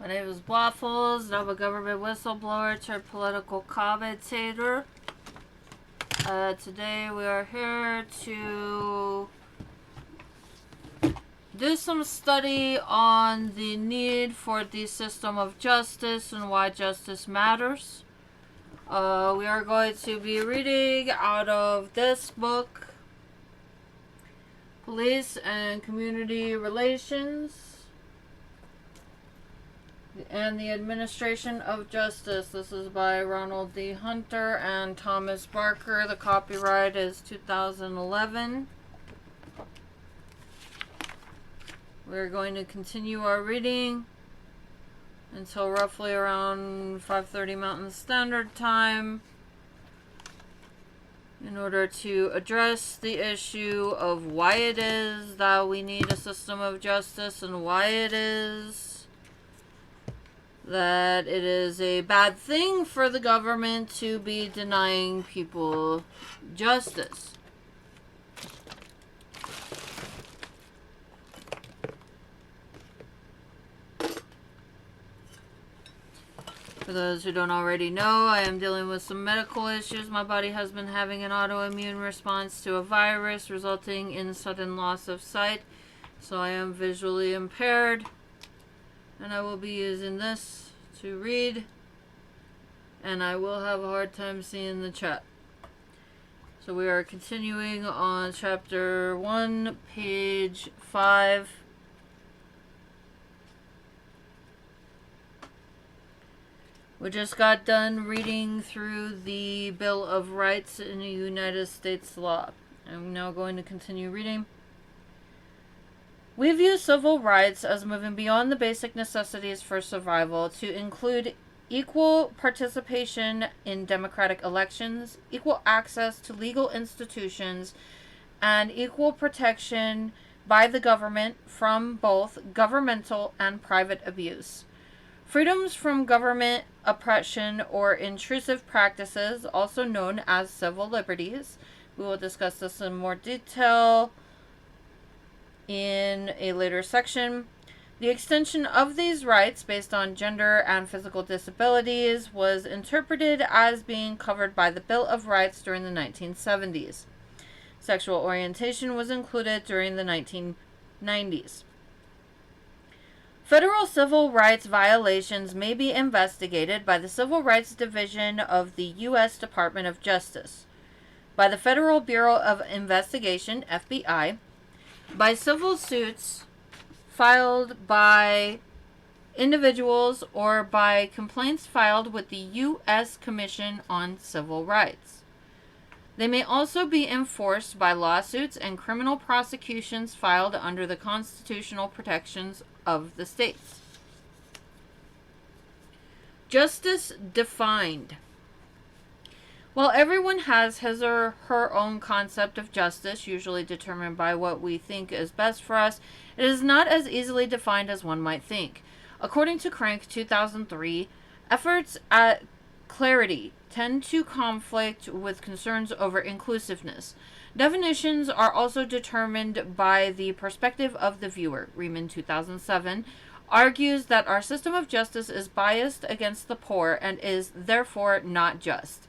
My name is Waffles, and I'm a government whistleblower turned political commentator. Today we are here to do some study on the need for the system of justice and why justice matters. We are going to be reading out of this book, Police and Community Relations and the Administration of Justice. This is by Ronald D. Hunter and Thomas Barker. The copyright is 2011. We're going to continue our reading until roughly around 5:30 Mountain Standard Time in order to address the issue of why it is that we need a system of justice and why it is that it is a bad thing for the government to be denying people justice. For those who don't already know, I am dealing with some medical issues. My body has been having an autoimmune response to a virus, resulting in sudden loss of sight. So I am visually impaired. And I will be using this to read. And I will have a hard time seeing the chat. So we are continuing on chapter 1, page 5. We just got done reading through the Bill of Rights in the United States law. I'm now going to continue reading. We view civil rights as moving beyond the basic necessities for survival to include equal participation in democratic elections, equal access to legal institutions, and equal protection by the government from both governmental and private abuse. Freedoms from government oppression or intrusive practices, also known as civil liberties. We will discuss this in more detail in a later section. The extension of these rights based on gender and physical disabilities was interpreted as being covered by the Bill of Rights during the 1970s. Sexual orientation was included during the 1990s. Federal civil rights violations may be investigated by the Civil Rights Division of the U.S. Department of Justice, by the Federal Bureau of Investigation, FBI, by civil suits filed by individuals, or by complaints filed with the U.S. Commission on Civil Rights. They may also be enforced by lawsuits and criminal prosecutions filed under the constitutional protections of the states. Justice defined. While everyone has his or her own concept of justice, usually determined by what we think is best for us, it is not as easily defined as one might think. According to Crank 2003, efforts at clarity tend to conflict with concerns over inclusiveness. Definitions are also determined by the perspective of the viewer. Riemann 2007 argues that our system of justice is biased against the poor and is therefore not just.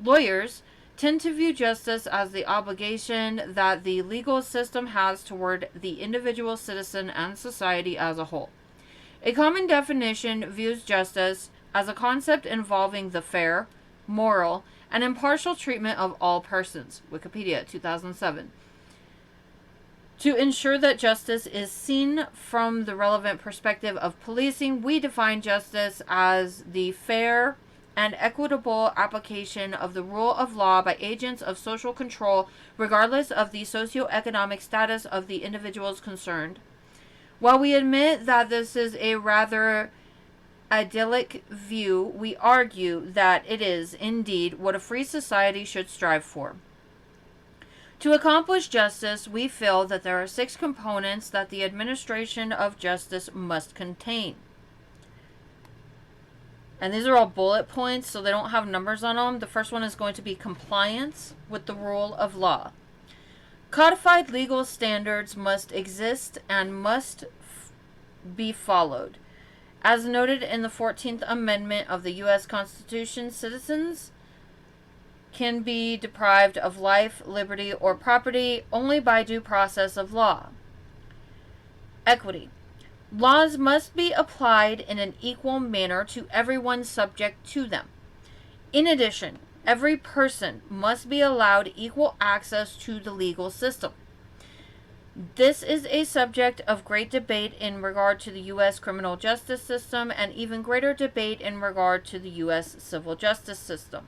Lawyers tend to view justice as the obligation that the legal system has toward the individual citizen and society as a whole. A common definition views justice as a concept involving the fair, moral, and impartial treatment of all persons. Wikipedia 2007. To ensure that justice is seen from the relevant perspective of policing, we define justice as the fair and equitable application of the rule of law by agents of social control, regardless of the socioeconomic status of the individuals concerned. While we admit that this is a rather idyllic view, we argue that it is, indeed, what a free society should strive for. To accomplish justice, we feel that there are 6 components that the administration of justice must contain. And these are all bullet points, so they don't have numbers on them. The first one is going to be compliance with the rule of law. Codified legal standards must exist and must be followed. As noted in the 14th Amendment of the U.S. Constitution, citizens can be deprived of life, liberty, or property only by due process of law. Equity. Laws must be applied in an equal manner to everyone subject to them. In addition, every person must be allowed equal access to the legal system. This is a subject of great debate in regard to the U.S. criminal justice system and even greater debate in regard to the U.S. civil justice system.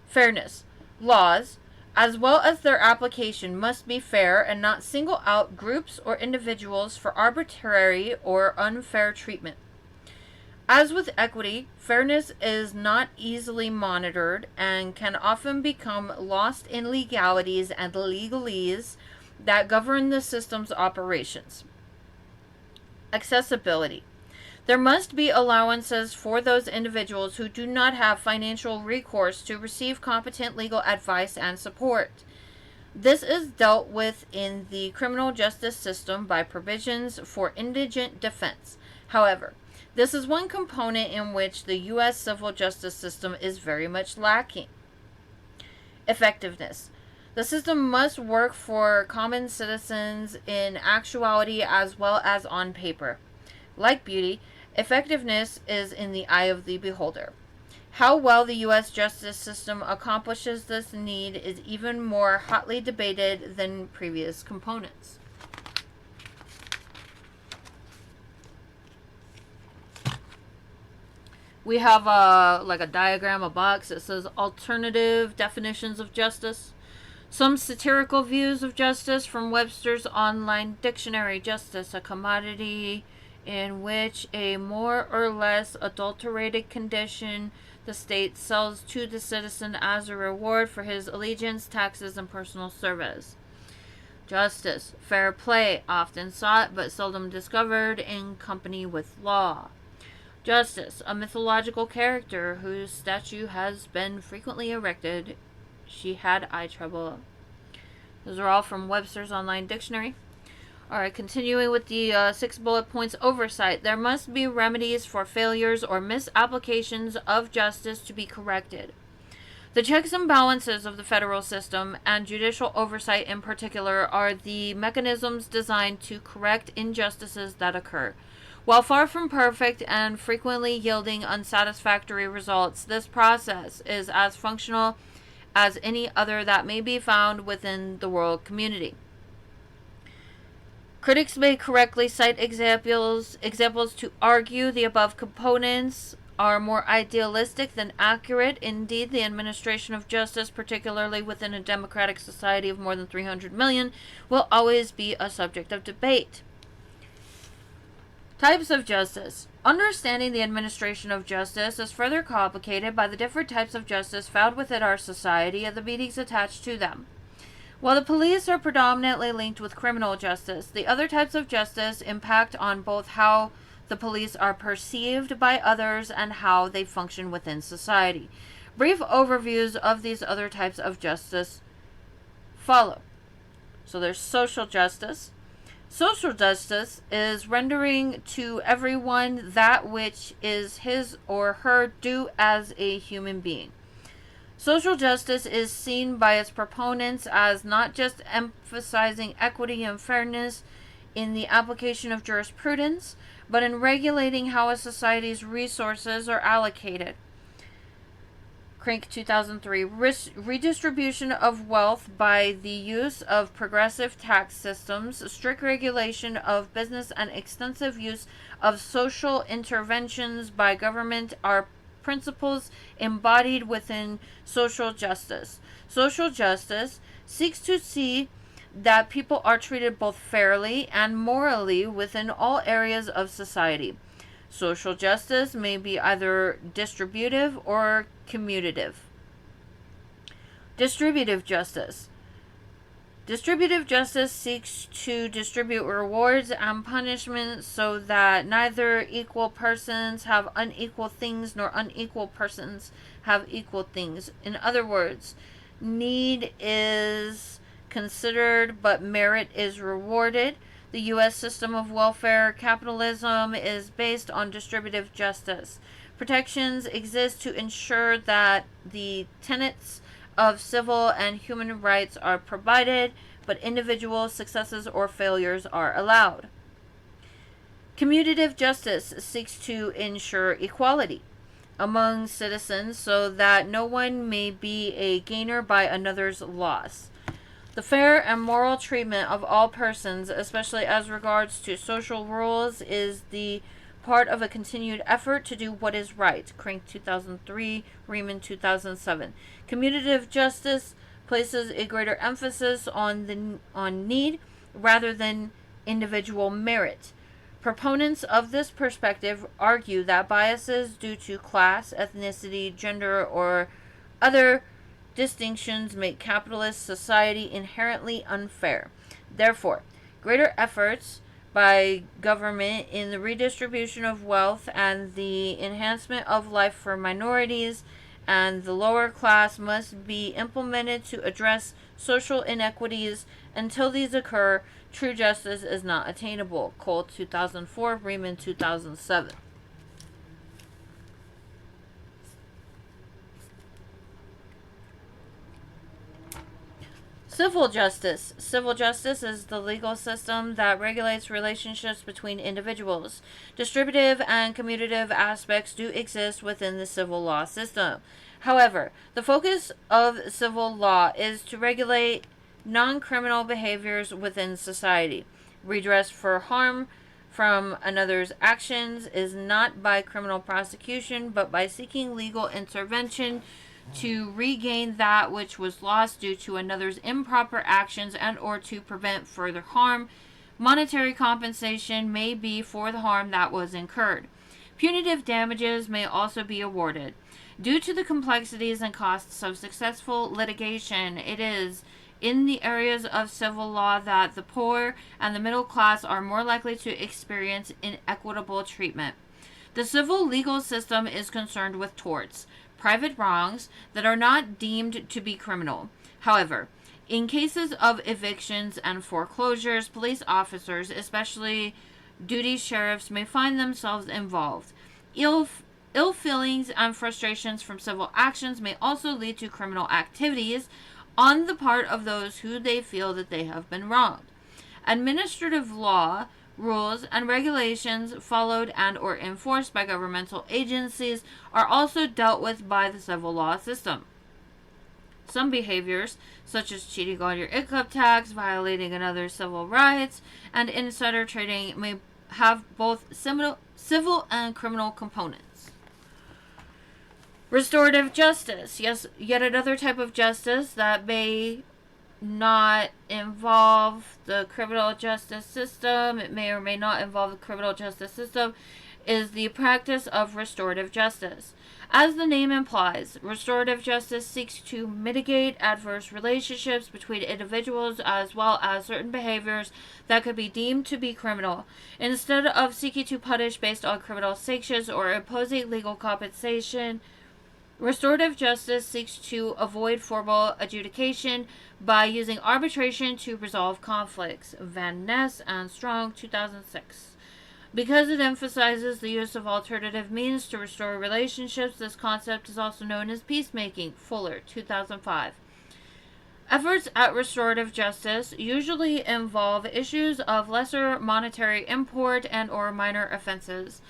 Fairness. Laws, as well as their application, must be fair and not single out groups or individuals for arbitrary or unfair treatment. As with equity, fairness is not easily monitored and can often become lost in legalities and legalese that govern the system's operations. Accessibility. There must be allowances for those individuals who do not have financial recourse to receive competent legal advice and support. This is dealt with in the criminal justice system by provisions for indigent defense. However, this is one component in which the U.S. civil justice system is very much lacking. Effectiveness. The system must work for common citizens in actuality as well as on paper. Like beauty, effectiveness is in the eye of the beholder. How well the U.S. justice system accomplishes this need is even more hotly debated than previous components. We have a diagram, a box that says alternative definitions of justice. Some satirical views of justice from Webster's Online Dictionary. Justice, a commodity in which a more or less adulterated condition the state sells to the citizen as a reward for his allegiance, taxes, and personal service. Justice, fair play, often sought but seldom discovered in company with law. Justice, a mythological character whose statue has been frequently erected. She had eye trouble. Those are all from Webster's Online Dictionary. Alright, continuing with the 6 bullet points. Oversight. There must be remedies for failures or misapplications of justice to be corrected. The checks and balances of the federal system, and judicial oversight in particular, are the mechanisms designed to correct injustices that occur. While far from perfect and frequently yielding unsatisfactory results, this process is as functional as any other that may be found within the world community. Critics may correctly cite examples to argue the above components are more idealistic than accurate. Indeed, the administration of justice, particularly within a democratic society of more than 300 million, will always be a subject of debate. Types of justice. Understanding the administration of justice is further complicated by the different types of justice found within our society and the meanings attached to them. While the police are predominantly linked with criminal justice, the other types of justice impact on both how the police are perceived by others and how they function within society. Brief overviews of these other types of justice follow. So there's social justice. Social justice is rendering to everyone that which is his or her due as a human being. Social justice is seen by its proponents as not just emphasizing equity and fairness in the application of jurisprudence, but in regulating how a society's resources are allocated. Crink 2003. Redistribution of wealth by the use of progressive tax systems, strict regulation of business, and extensive use of social interventions by government are principles embodied within social justice. Social justice seeks to see that people are treated both fairly and morally within all areas of society. Social justice may be either distributive or commutative. Distributive justice. Distributive justice seeks to distribute rewards and punishments so that neither equal persons have unequal things nor unequal persons have equal things. In other words, need is considered but merit is rewarded. The U.S. system of welfare capitalism is based on distributive justice. Protections exist to ensure that the tenets of civil and human rights are provided, but individual successes or failures are allowed. Commutative justice seeks to ensure equality among citizens so that no one may be a gainer by another's loss. The fair and moral treatment of all persons, especially as regards to social rules, is the part of a continued effort to do what is right. Crank 2003, Riemann 2007. Commutative justice places a greater emphasis on need rather than individual merit. Proponents of this perspective argue that biases due to class, ethnicity, gender, or other distinctions make capitalist society inherently unfair. Therefore, greater efforts by government in the redistribution of wealth and the enhancement of life for minorities and the lower class must be implemented to address social inequities. Until these occur, true justice is not attainable. Cole 2004, Riemann 2007. Civil justice. Civil justice is the legal system that regulates relationships between individuals. Distributive and commutative aspects do exist within the civil law system. However, the focus of civil law is to regulate non-criminal behaviors within society. Redress for harm from another's actions is not by criminal prosecution, but by seeking legal intervention to regain that which was lost due to another's improper actions and or to prevent further harm. Monetary compensation may be for the harm that was incurred. Punitive damages may also be awarded. Due to the complexities and costs of successful litigation, it is in the areas of civil law that the poor and the middle class are more likely to experience inequitable treatment. The civil legal system is concerned with torts, private wrongs that are not deemed to be criminal. However, in cases of evictions and foreclosures, police officers, especially duty sheriffs, may find themselves involved. Ill feelings and frustrations from civil actions may also lead to criminal activities on the part of those who they feel that they have been wronged. Administrative law rules and regulations followed and or enforced by governmental agencies are also dealt with by the civil law system. Some behaviors, such as cheating on your income tax, violating another's civil rights, and insider trading, may have both civil and criminal components. Restorative justice. Yes, yet another type of justice that may not involve the criminal justice system, it may or may not involve the criminal justice system, is the practice of restorative justice. As the name implies, restorative justice seeks to mitigate adverse relationships between individuals as well as certain behaviors that could be deemed to be criminal. Instead of seeking to punish based on criminal sanctions or imposing legal compensation, restorative justice seeks to avoid formal adjudication by using arbitration to resolve conflicts. Van Ness and Strong, 2006. Because it emphasizes the use of alternative means to restore relationships, this concept is also known as peacemaking. Fuller, 2005. Efforts at restorative justice usually involve issues of lesser monetary import and or minor offenses.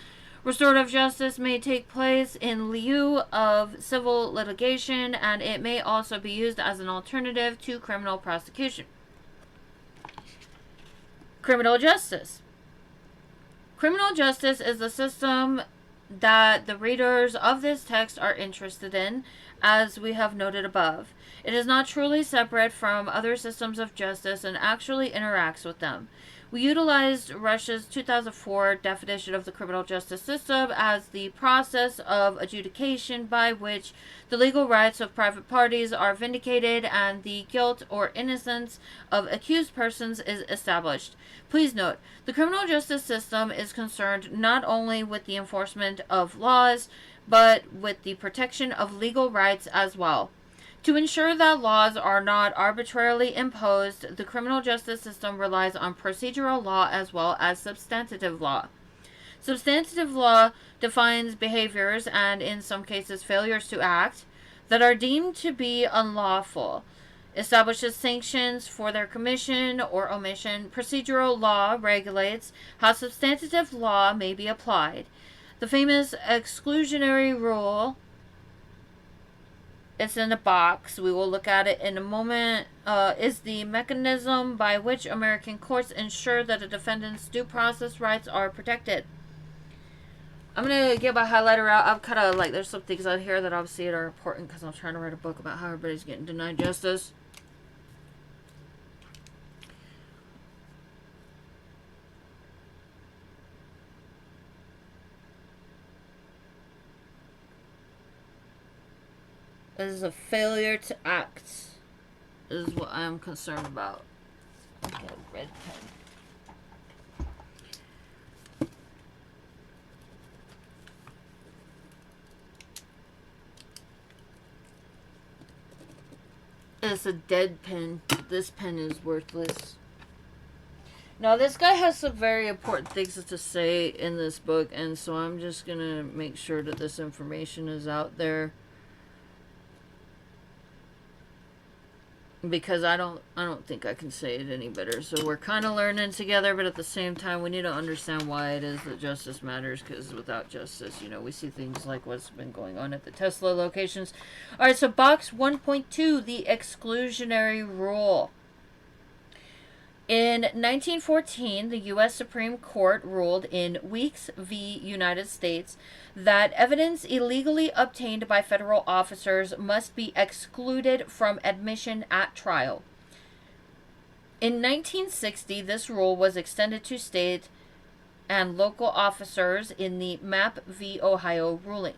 Restorative justice may take place in lieu of civil litigation, and it may also be used as an alternative to criminal prosecution. Criminal justice. Criminal justice is the system that the readers of this text are interested in, as we have noted above. It is not truly separate from other systems of justice and actually interacts with them. We utilized Russia's 2004 definition of the criminal justice system as the process of adjudication by which the legal rights of private parties are vindicated and the guilt or innocence of accused persons is established. Please note, the criminal justice system is concerned not only with the enforcement of laws, but with the protection of legal rights as well. To ensure that laws are not arbitrarily imposed, the criminal justice system relies on procedural law as well as substantive law. Substantive law defines behaviors and, in some cases, failures to act that are deemed to be unlawful, establishes sanctions for their commission or omission. Procedural law regulates how substantive law may be applied. The famous exclusionary rule, it's in a box, we will look at it in a moment, is the mechanism by which American courts ensure that a defendant's due process rights are protected. I'm going to get my highlighter out. I've kind of, there's some things out here that obviously are important because I'm trying to write a book about how everybody's getting denied justice. This is a failure to act. This is what I am concerned about. Get a red pen. It's a dead pen. This pen is worthless. Now, this guy has some very important things to say in this book, and so I'm just going to make sure that this information is out there. Because I don't think I can say it any better. So we're kind of learning together, but at the same time, we need to understand why it is that justice matters. Because without justice, we see things like what's been going on at the Tesla locations. All right, so box 1.2, the exclusionary rule. In 1914, the U.S. Supreme Court ruled in Weeks v. United States that evidence illegally obtained by federal officers must be excluded from admission at trial. In 1960, this rule was extended to state and local officers in the Mapp v. Ohio ruling.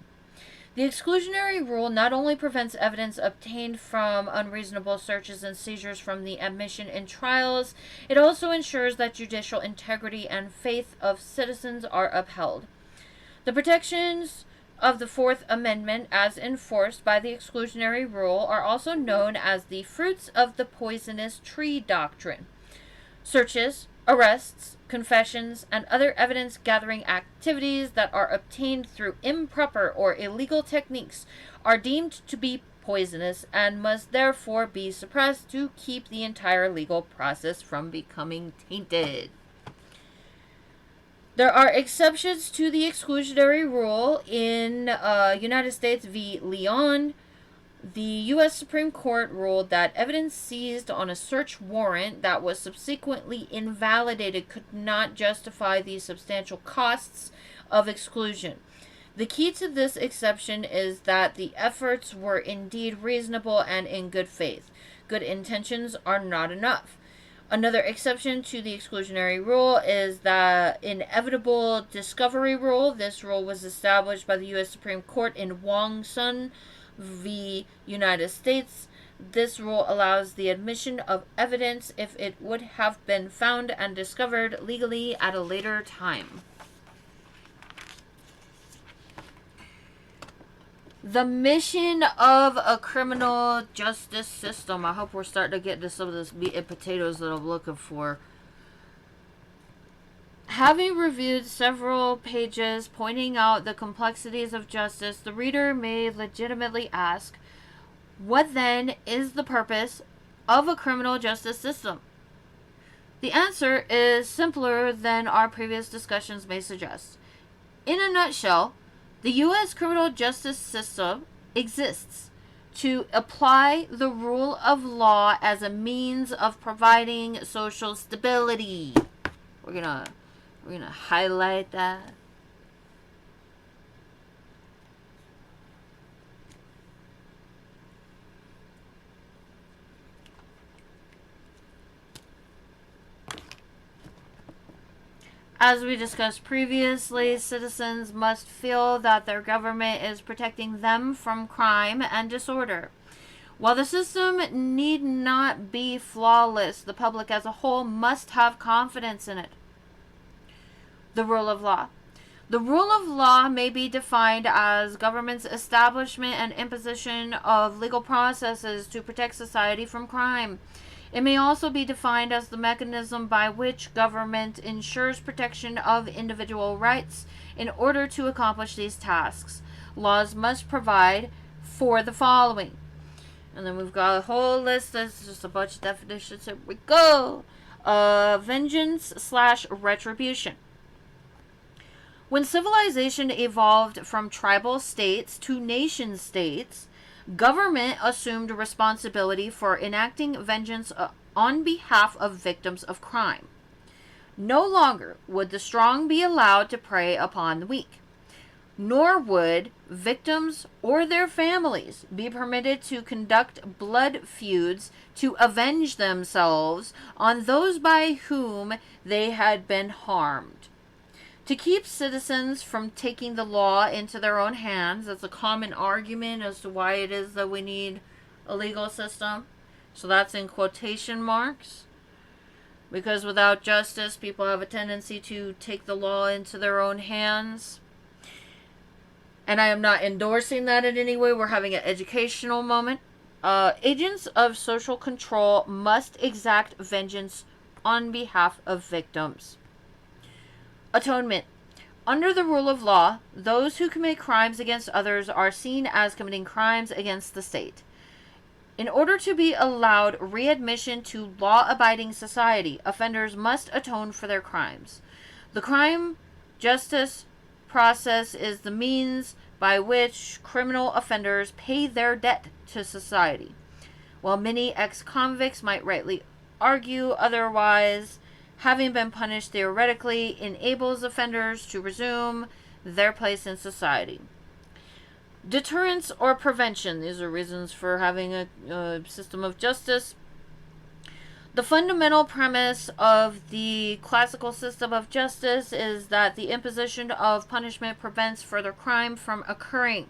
The exclusionary rule not only prevents evidence obtained from unreasonable searches and seizures from the admission in trials, it also ensures that judicial integrity and faith of citizens are upheld. The protections of the Fourth Amendment, as enforced by the exclusionary rule, are also known as the fruits of the poisonous tree doctrine. Searches, arrests, confessions, and other evidence-gathering activities that are obtained through improper or illegal techniques are deemed to be poisonous and must therefore be suppressed to keep the entire legal process from becoming tainted. There are exceptions to the exclusionary rule in United States v. Leon. The U.S. Supreme Court ruled that evidence seized on a search warrant that was subsequently invalidated could not justify the substantial costs of exclusion. The key to this exception is that the efforts were indeed reasonable and in good faith. Good intentions are not enough. Another exception to the exclusionary rule is the inevitable discovery rule. This rule was established by the U.S. Supreme Court in Wong Sun v. United States. This rule allows the admission of evidence if it would have been found and discovered legally at a later time. The mission of a criminal justice system. I hope we're starting to get to some of this meat and potatoes that I'm looking for. Having reviewed several pages pointing out the complexities of justice, the reader may legitimately ask, what then is the purpose of a criminal justice system? The answer is simpler than our previous discussions may suggest. In a nutshell, the U.S. criminal justice system exists to apply the rule of law as a means of providing social stability. We're gonna highlight that. As we discussed previously, citizens must feel that their government is protecting them from crime and disorder. While the system need not be flawless, the public as a whole must have confidence in it. The rule of law. The rule of law may be defined as government's establishment and imposition of legal processes to protect society from crime. It may also be defined as the mechanism by which government ensures protection of individual rights. In order to accomplish these tasks, laws must provide for the following. And then we've got a whole list. There's just a bunch of definitions. Here we go. Vengeance/retribution. When civilization evolved from tribal states to nation states, government assumed responsibility for enacting vengeance on behalf of victims of crime. No longer would the strong be allowed to prey upon the weak, nor would victims or their families be permitted to conduct blood feuds to avenge themselves on those by whom they had been harmed. To keep citizens from taking the law into their own hands, that's a common argument as to why it is that we need a legal system. So that's in quotation marks. Because without justice, people have a tendency to take the law into their own hands. And I am not endorsing that in any way. We're having an educational moment. Agents of social control must exact vengeance on behalf of victims. Atonement. Under the rule of law, those who commit crimes against others are seen as committing crimes against the state. In order to be allowed readmission to law-abiding society, offenders must atone for their crimes. The crime justice process is the means by which criminal offenders pay their debt to society. While many ex-convicts might rightly argue otherwise, having been punished theoretically enables offenders to resume their place in society. Deterrence or prevention. These are reasons for having a system of justice. The fundamental premise of the classical system of justice is that the imposition of punishment prevents further crime from occurring.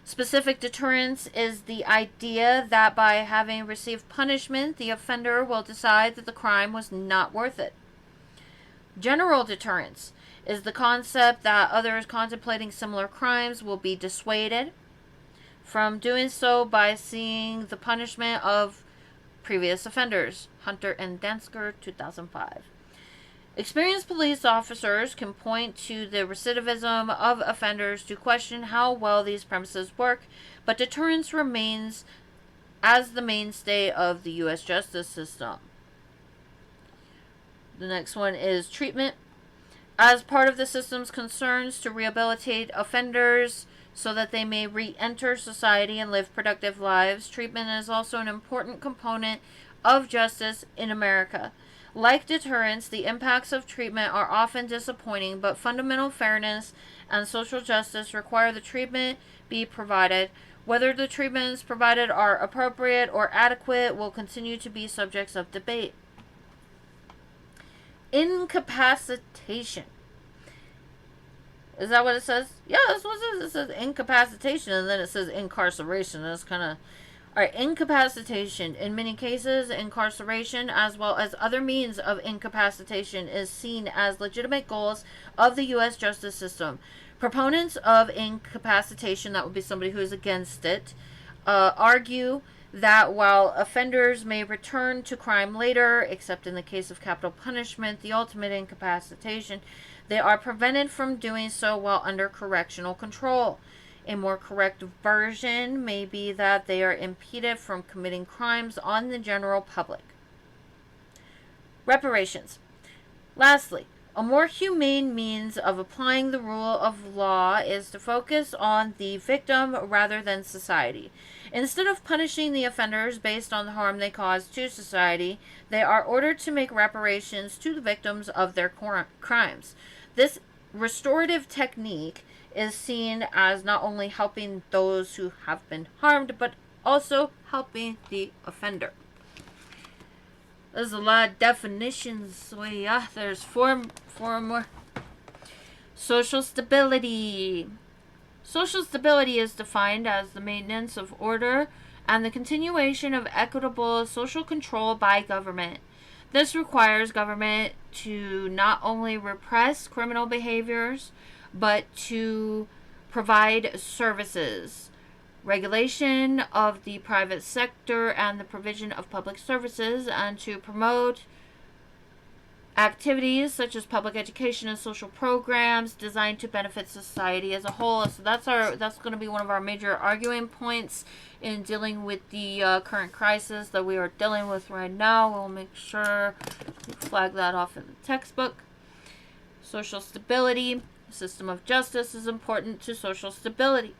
Specific deterrence is the idea that by having received punishment, the offender will decide that the crime was not worth it. General deterrence is the concept that others contemplating similar crimes will be dissuaded from doing so by seeing the punishment of previous offenders. Hunter and Dansker, 2005. Experienced police officers can point to the recidivism of offenders to question how well these premises work, but deterrence remains as the mainstay of the U.S. justice system. The next one is treatment. As part of the system's concerns to rehabilitate offenders so that they may re-enter society and live productive lives, treatment is also an important component of justice in America. Like deterrence, the impacts of treatment are often disappointing, but fundamental fairness and social justice require the treatment be provided. Whether the treatments provided are appropriate or adequate will continue to be subjects of debate. Incapacitation. Is that what it says? Yeah, that's what it says. It says incapacitation, and then it says incarceration. That's kind of... Alright, incapacitation. In many cases, incarceration, as well as other means of incapacitation, is seen as legitimate goals of the U.S. justice system. Proponents of incapacitation, that would be somebody who is against it, argue that while offenders may return to crime later, except in the case of capital punishment, the ultimate incapacitation, they are prevented from doing so while under correctional control. A more correct version may be that they are impeded from committing crimes on the general public. Reparations. Lastly, a more humane means of applying the rule of law is to focus on the victim rather than society. Instead of punishing the offenders based on the harm they caused to society, they are ordered to make reparations to the victims of their crimes. This restorative technique is seen as not only helping those who have been harmed, but also helping the offender. There's a lot of definitions. So yeah, there's four more. Social stability. Social stability is defined as the maintenance of order and the continuation of equitable social control by government. This requires government to not only repress criminal behaviors, but to provide services, regulation of the private sector, and the provision of public services, and to promote activities such as public education and social programs designed to benefit society as a whole. So that's going to be one of our major arguing points in dealing with the current crisis that we are dealing with right now. We'll make sure we flag that off in the textbook. Social stability. The system of justice is important to social stability.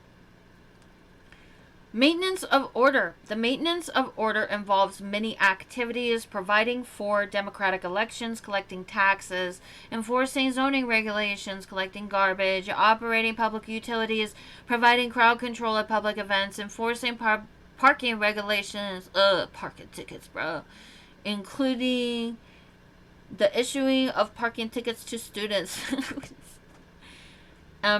Maintenance of order. The maintenance of order involves many activities: providing for democratic elections, collecting taxes, enforcing zoning regulations, collecting garbage, operating public utilities, providing crowd control at public events, enforcing parking regulations, parking tickets, bro, including the issuing of parking tickets to students,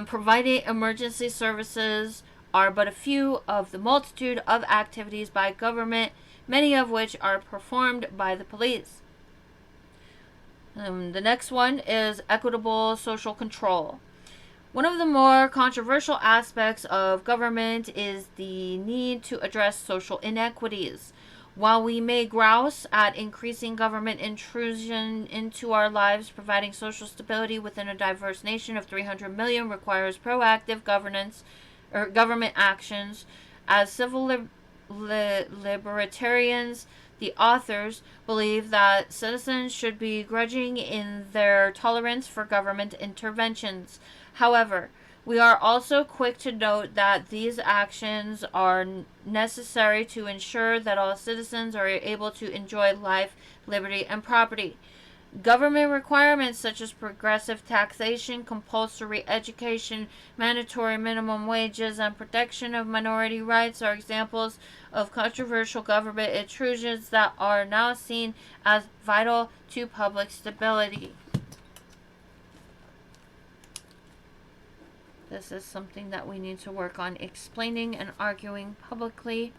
providing emergency services are but a few of the multitude of activities by government, many of which are performed by the police. The next one is equitable social control. One of the more controversial aspects of government is the need to address social inequities. While we may grouse at increasing government intrusion into our lives, providing social stability within a diverse nation of 300 million requires proactive governance or government actions. As civil libertarians, the authors believe that citizens should be grudging in their tolerance for government interventions. However, we are also quick to note that these actions are necessary to ensure that all citizens are able to enjoy life, liberty, and property. Government requirements such as progressive taxation, compulsory education, mandatory minimum wages, and protection of minority rights are examples of controversial government intrusions that are now seen as vital to public stability. This is something that we need to work on explaining and arguing publicly.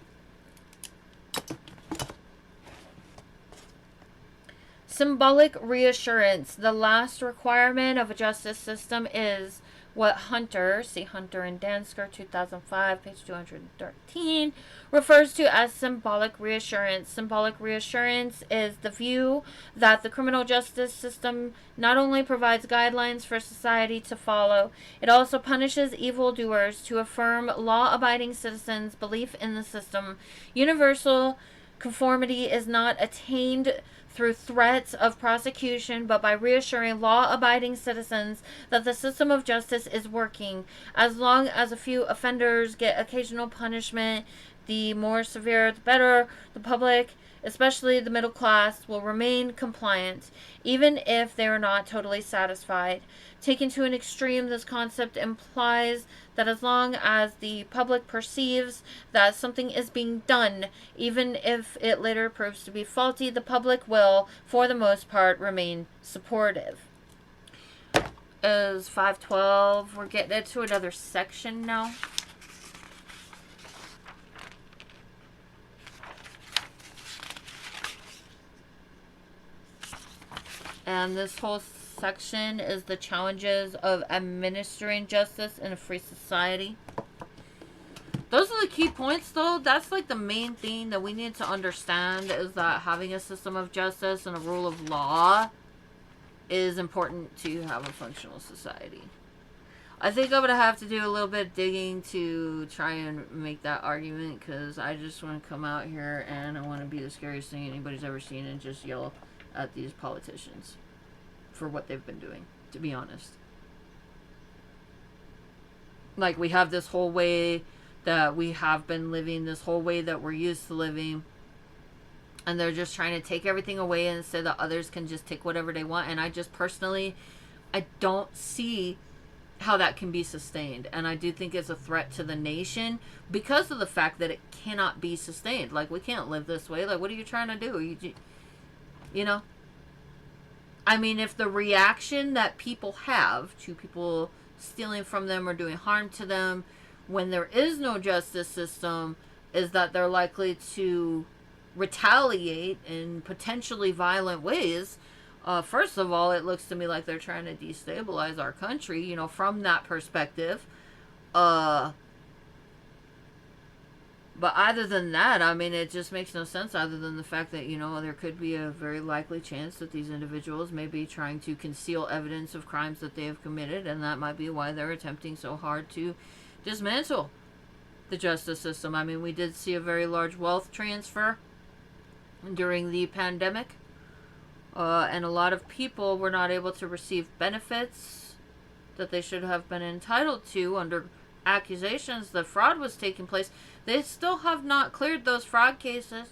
Symbolic reassurance. The last requirement of a justice system is what Hunter, see Hunter and Dansker, 2005, page 213, refers to as symbolic reassurance. Symbolic reassurance is the view that the criminal justice system not only provides guidelines for society to follow, it also punishes evildoers to affirm law-abiding citizens' belief in the system. Universal conformity is not attained through threats of prosecution, but by reassuring law-abiding citizens that the system of justice is working. As long as a few offenders get occasional punishment, the more severe the better. The public, especially the middle class, will remain compliant, even if they are not totally satisfied. Taken to an extreme, this concept implies that as long as the public perceives that something is being done, even if it later proves to be faulty, the public will, for the most part, remain supportive. Is 512. We're getting into another section now. And this whole section is the challenges of administering justice in a free society. Those are the key points, though. That's like the main thing that we need to understand, is that having a system of justice and a rule of law is important to have a functional society. I think I'm going to have to do a little bit of digging to try and make that argument, because I just want to come out here and I want to be the scariest thing anybody's ever seen and just yell at these politicians for what they've been doing, to be honest. Like, we have this whole way that we have been living, this whole way that we're used to living, and they're just trying to take everything away and say that others can just take whatever they want. And I just personally, I don't see how that can be sustained. And I do think it's a threat to the nation because of the fact that it cannot be sustained. Like, we can't live this way. Like, what are you trying to do? You know? I mean, if the reaction that people have to people stealing from them or doing harm to them when there is no justice system is that they're likely to retaliate in potentially violent ways, first of all, it looks to me like they're trying to destabilize our country, from that perspective. Uh, but other than that, I mean, it just makes no sense other than the fact that, there could be a very likely chance that these individuals may be trying to conceal evidence of crimes that they have committed, and that might be why they're attempting so hard to dismantle the justice system. I mean, we did see a very large wealth transfer during the pandemic, and a lot of people were not able to receive benefits that they should have been entitled to under accusations that fraud was taking place. They still have not cleared those fraud cases.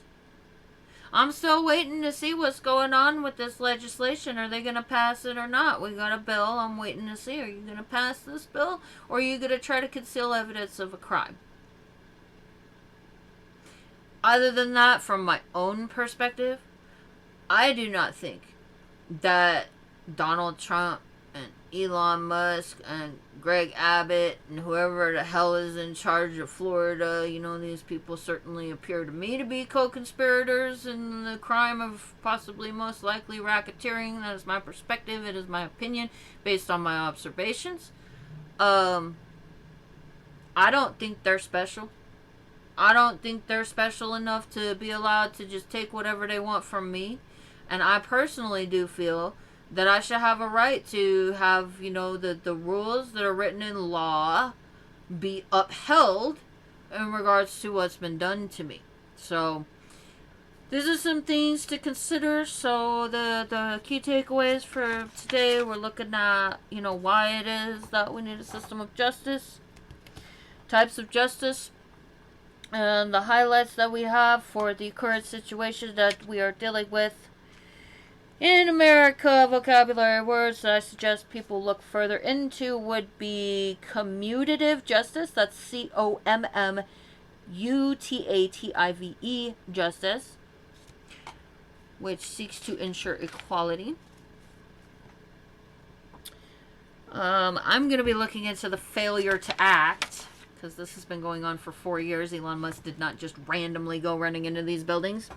I'm still waiting to see what's going on with this legislation. Are they going to pass it or not? We got a bill. I'm waiting to see. Are you going to pass this bill, or are you going to try to conceal evidence of a crime? Other than that, from my own perspective, I do not think that Donald Trump and Elon Musk and Greg Abbott and whoever the hell is in charge of Florida, these people certainly appear to me to be co-conspirators in the crime of possibly most likely racketeering. That is my perspective. It is my opinion based on my observations. I don't think they're special. I don't think they're special enough to be allowed to just take whatever they want from me. And I personally do feel that I should have a right to have, the rules that are written in law be upheld in regards to what's been done to me. So, these are some things to consider. So, the key takeaways for today, we're looking at, why it is that we need a system of justice, types of justice, and the highlights that we have for the current situation that we are dealing with in America. Vocabulary words that I suggest people look further into would be commutative justice. That's COMMUTATIVE justice, which seeks to ensure equality. I'm going to be looking into the failure to act, because this has been going on for 4 years. Elon Musk did not just randomly go running into these buildings.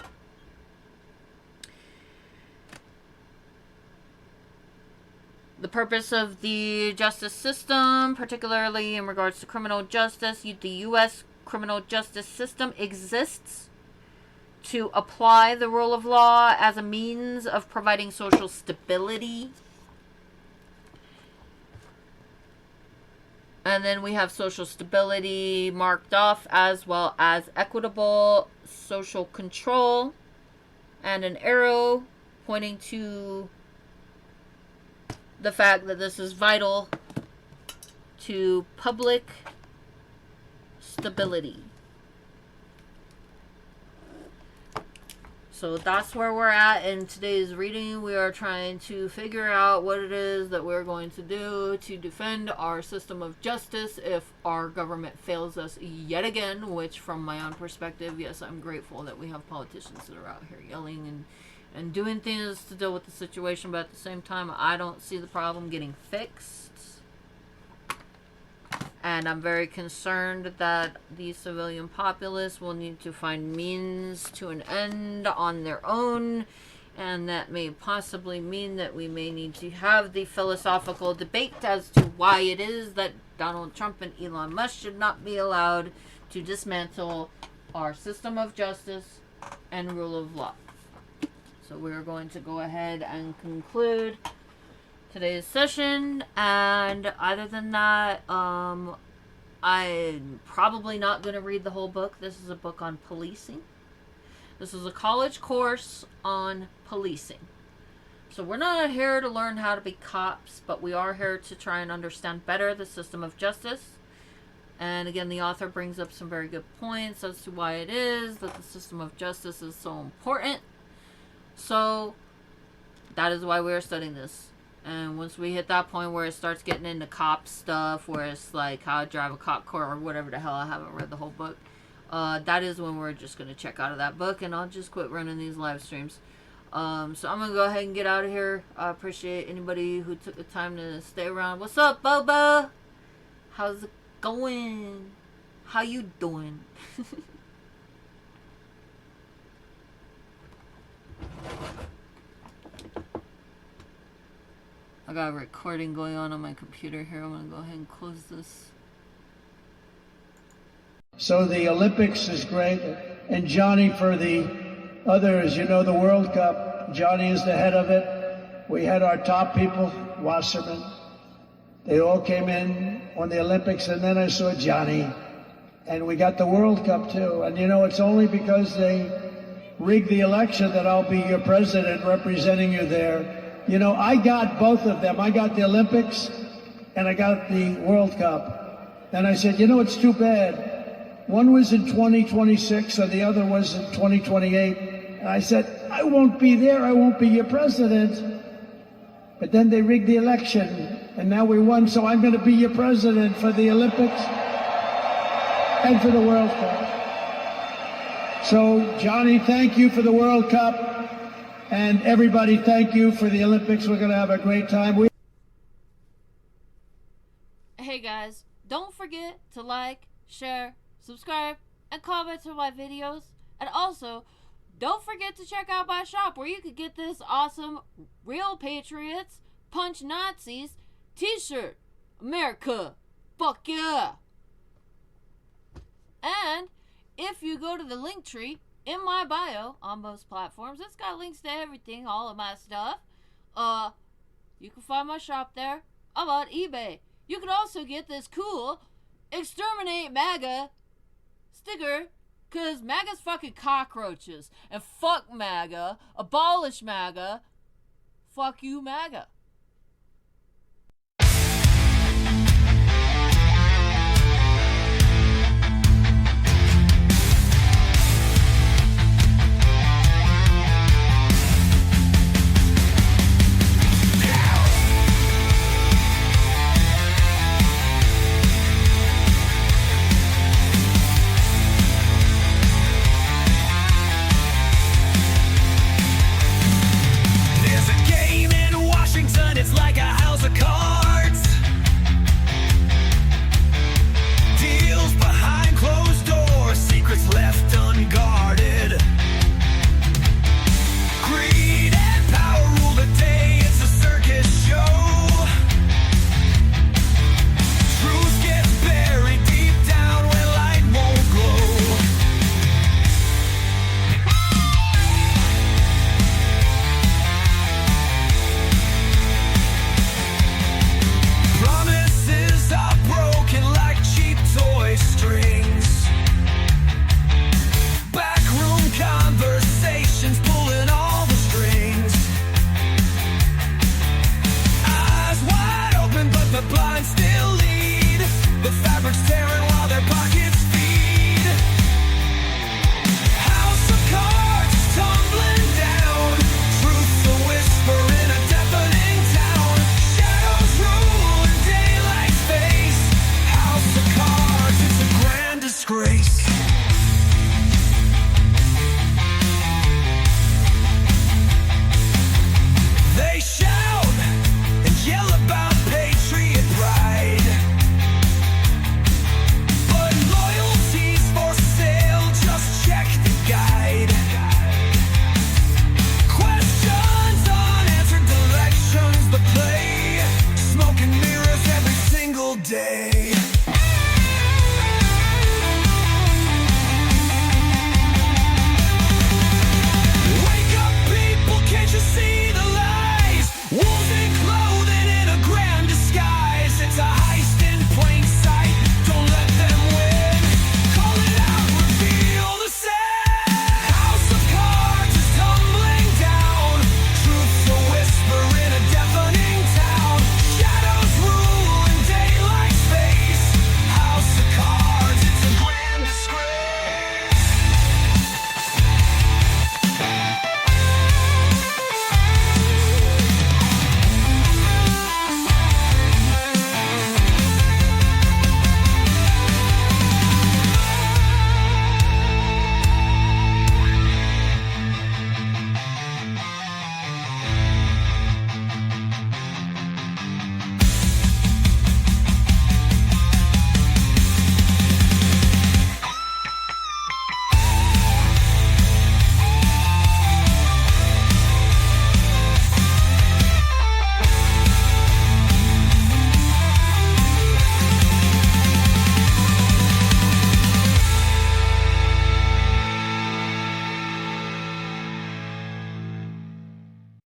The purpose of the justice system, particularly in regards to criminal justice, the U.S. criminal justice system exists to apply the rule of law as a means of providing social stability. And then we have social stability marked off, as well as equitable social control, and an arrow pointing to the fact that this is vital to public stability. So that's where we're at in today's reading. We are trying to figure out what it is that we're going to do to defend our system of justice if our government fails us yet again, which from my own perspective, yes, I'm grateful that we have politicians that are out here yelling and doing things to deal with the situation, but at the same time, I don't see the problem getting fixed. And I'm very concerned that the civilian populace will need to find means to an end on their own. And that may possibly mean that we may need to have the philosophical debate as to why it is that Donald Trump and Elon Musk should not be allowed to dismantle our system of justice and rule of law. So we're going to go ahead and conclude today's session, and other than that, I'm probably not going to read the whole book. This is a book on policing. This is a college course on policing. So we're not here to learn how to be cops, but we are here to try and understand better the system of justice. And again, the author brings up some very good points as to why it is that the system of justice is so important. So that is why we're studying this. And once we hit that point where it starts getting into cop stuff, where it's like how to drive a cop car or whatever the hell, I haven't read the whole book, that is when we're just going to check out of that book, and I'll just quit running these live streams. So I'm going to go ahead and get out of here. I appreciate anybody who took the time to stay around. What's up, Boba? How's it going? How you doing? I got a recording going on my computer here. I'm going to go ahead and close this. So the Olympics is great. And Johnny, for the others, you know, the World Cup, Johnny is the head of it. We had our top people, Wasserman. They all came in on the Olympics, and then I saw Johnny. And we got the World Cup, too. And, you know, it's only because they rigged the election that I'll be your president representing you there. You know, I got both of them. I got the Olympics, and I got the World Cup. And I said, you know, it's too bad. One was in 2026, and the other was in 2028. And I said, I won't be there. I won't be your president. But then they rigged the election, and now we won, so I'm going to be your president for the Olympics and for the World Cup. So, Johnny, thank you for the World Cup, and everybody, thank you for the Olympics. We're going to have a great time. Hey, guys, don't forget to like, share, subscribe, and comment to my videos. And also, don't forget to check out my shop where you could get this awesome Real Patriots Punch Nazis t-shirt. America, fuck yeah. And if you go to the link tree in my bio on most platforms, it's got links to everything, all of my stuff. You can find my shop there. I'm on eBay. You can also get this cool Exterminate MAGA sticker, because MAGA's fucking cockroaches. And fuck MAGA. Abolish MAGA. Fuck you, MAGA.